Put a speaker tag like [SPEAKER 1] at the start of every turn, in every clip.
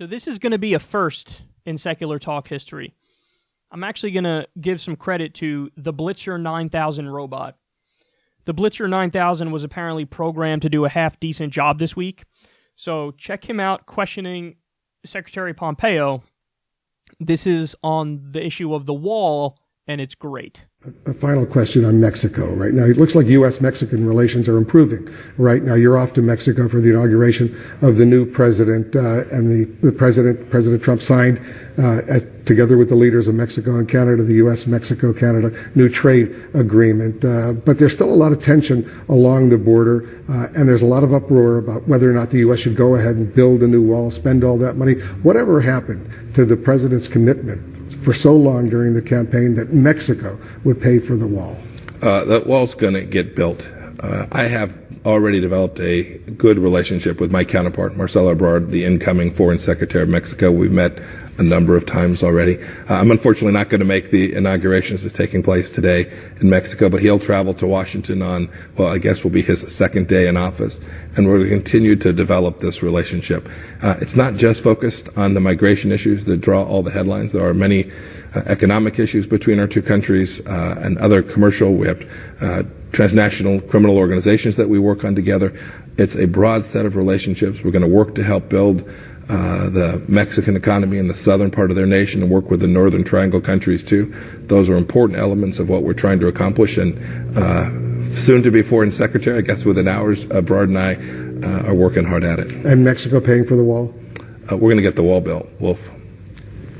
[SPEAKER 1] So this is going to be a first in secular talk history. I'm actually going to give some credit to the Blitzer 9000 robot. The Blitzer 9000 was apparently programmed to do a half-decent job this week. So check him out questioning Secretary Pompeo. This is on the issue of the wall, and it's great.
[SPEAKER 2] A final question on Mexico. Right now, it looks like U.S.-Mexican relations are improving. Right now, you're off to Mexico for the inauguration of the new president, and the President Trump signed, together with the leaders of Mexico and Canada, the U.S.-Mexico-Canada new trade agreement. But there's still a lot of tension along the border, and there's a lot of uproar about whether or not the U.S. should go ahead and build a new wall, spend all that money. Whatever happened to the president's commitment for so long during the campaign that Mexico would pay for the wall?
[SPEAKER 3] That wall's going to get built. I have already developed a good relationship with my counterpart, Marcelo Ebrard, the incoming Foreign Secretary of Mexico. We've met a number of times already. I'm unfortunately not going to make the inaugurations that's taking place today in Mexico, but he'll travel to Washington on, well, I guess will be his second day in office, and we're going to continue to develop this relationship. It's not just focused on the migration issues that draw all the headlines. There are many economic issues between our two countries and other commercial. We have transnational criminal organizations that we work on together. It's a broad set of relationships. We're going to work to help build the Mexican economy in the southern part of their nation and work with the Northern Triangle countries too. Those are important elements of what we're trying to accomplish. And soon to be Foreign Secretary, I guess within hours, Ebrard and I are working hard at it.
[SPEAKER 2] And Mexico paying for the wall?
[SPEAKER 3] We're going to get the wall built, Wolf.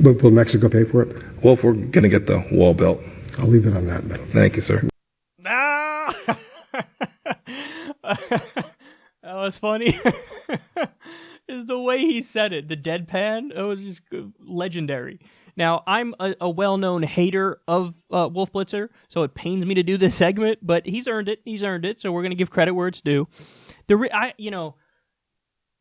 [SPEAKER 2] But will Mexico pay for it?
[SPEAKER 3] Wolf, we're going to get the wall built.
[SPEAKER 2] I'll leave it on that note.
[SPEAKER 3] Thank you, sir.
[SPEAKER 1] That was funny. Is the way he said it, the deadpan, it was just legendary. Now, I'm a well-known hater of Wolf Blitzer, so it pains me to do this segment, but he's earned it. He's earned it, so we're going to give credit where it's due.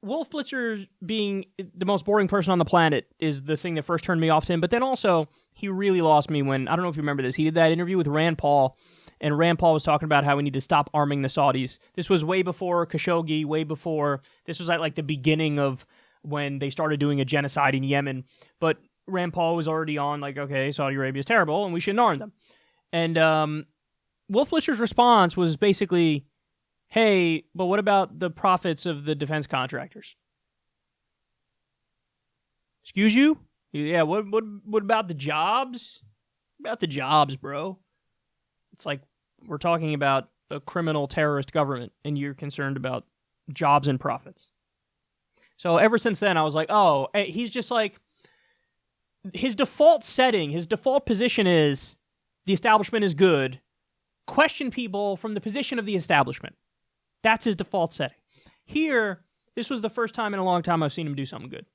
[SPEAKER 1] Wolf Blitzer being the most boring person on the planet is the thing that first turned me off to him, but then also, he really lost me when, I don't know if you remember this, he did that interview with Rand Paul, and Rand Paul was talking about how we need to stop arming the Saudis. This was way before Khashoggi, way before, this was at like the beginning of when they started doing a genocide in Yemen, but Rand Paul was already on like, okay, Saudi Arabia is terrible, and we shouldn't arm them. And Wolf Blitzer's response was basically, hey, but what about the profits of the defense contractors? Excuse you? Yeah, what about the jobs? What about the jobs, bro? It's like we're talking about a criminal terrorist government, and you're concerned about jobs and profits. So ever since then, I was like, oh, he's just like, his default setting, his default position is the establishment is good. Question people from the position of the establishment. That's his default setting. Here, this was the first time in a long time I've seen him do something good.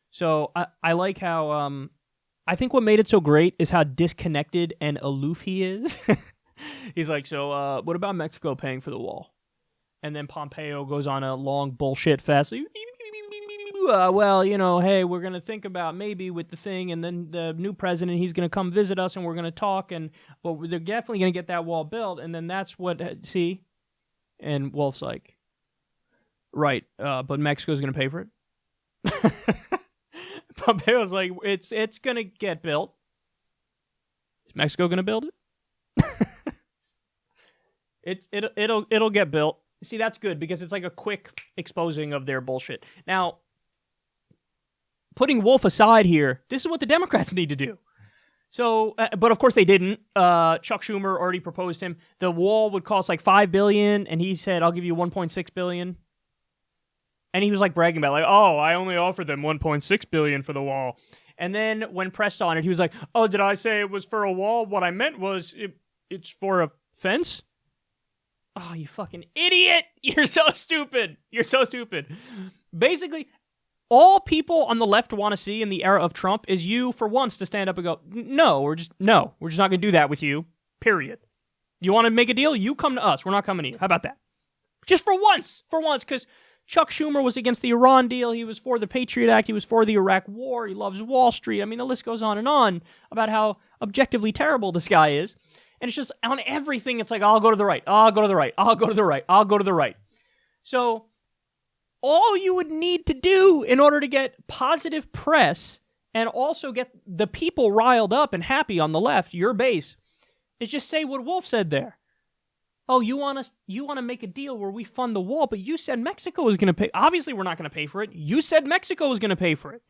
[SPEAKER 1] So I like how, I think what made it so great is how disconnected and aloof he is. He's like, so what about Mexico paying for the wall? And then Pompeo goes on a long bullshit fest. Well, hey, we're going to think about maybe with the thing, and then the new president, he's going to come visit us, and we're going to talk, and well, they're definitely going to get that wall built, and then that's what, see? And Wolf's like, right, but Mexico's going to pay for it? Pompeo's like, it's going to get built. Is Mexico going to build it? It'll get built. See, that's good because it's like a quick exposing of their bullshit. Now, putting Wolf aside here, this is what the Democrats need to do. So, but of course they didn't. Chuck Schumer already proposed him. The wall would cost like $5 billion, and he said, "I'll give you $1.6 billion." And he was like bragging about, like, "Oh, I only offered them $1.6 billion for the wall." And then when pressed on it, he was like, "Oh, did I say it was for a wall? What I meant was it's for a fence." Oh, you fucking idiot! You're so stupid. You're so stupid. Basically, all people on the left want to see in the era of Trump is you, for once, to stand up and go, no, we're just not going to do that with you, period. You want to make a deal? You come to us. We're not coming to you. How about that? Just for once, because Chuck Schumer was against the Iran deal. He was for the Patriot Act. He was for the Iraq War. He loves Wall Street. I mean, the list goes on and on about how objectively terrible this guy is. And it's just on everything, it's like, I'll go to the right. I'll go to the right. I'll go to the right. I'll go to the right. So All you would need to do in order to get positive press and also get the people riled up and happy on the left, your base, is just say what Wolf said there. Oh, you want to make a deal where we fund the wall, but you said Mexico was going to pay. Obviously, we're not going to pay for it. You said Mexico was going to pay for it.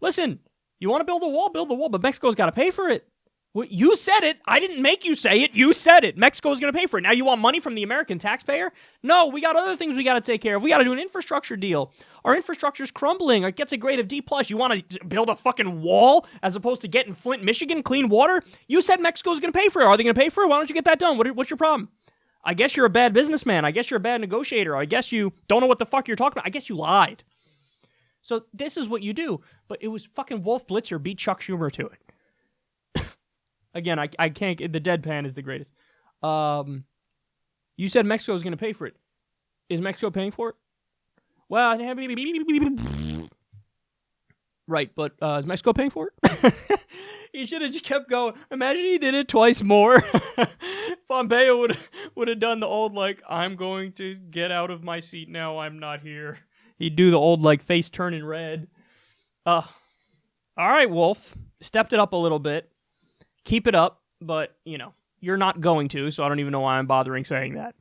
[SPEAKER 1] Listen, you want to build the wall, but Mexico's got to pay for it. Well, you said it. I didn't make you say it. You said it. Mexico's going to pay for it. Now you want money from the American taxpayer? No, we got other things we got to take care of. We got to do an infrastructure deal. Our infrastructure's crumbling. It gets a grade of D+. You want to build a fucking wall as opposed to getting Flint, Michigan clean water? You said Mexico's going to pay for it. Are they going to pay for it? Why don't you get that done? What's your problem? I guess you're a bad businessman. I guess you're a bad negotiator. I guess you don't know what the fuck you're talking about. I guess you lied. So this is what you do. But it was fucking Wolf Blitzer beat Chuck Schumer to it. Again, I can't. The deadpan is the greatest. You said Mexico was going to pay for it. Is Mexico paying for it? Well, right, but is Mexico paying for it? He should have just kept going. Imagine he did it twice more. Pompeo would have done the old, like, I'm going to get out of my seat now, I'm not here. He'd do the old, like, face turning red. All right, Wolf. Stepped it up a little bit. Keep it up, but, you're not going to, so I don't even know why I'm bothering saying that.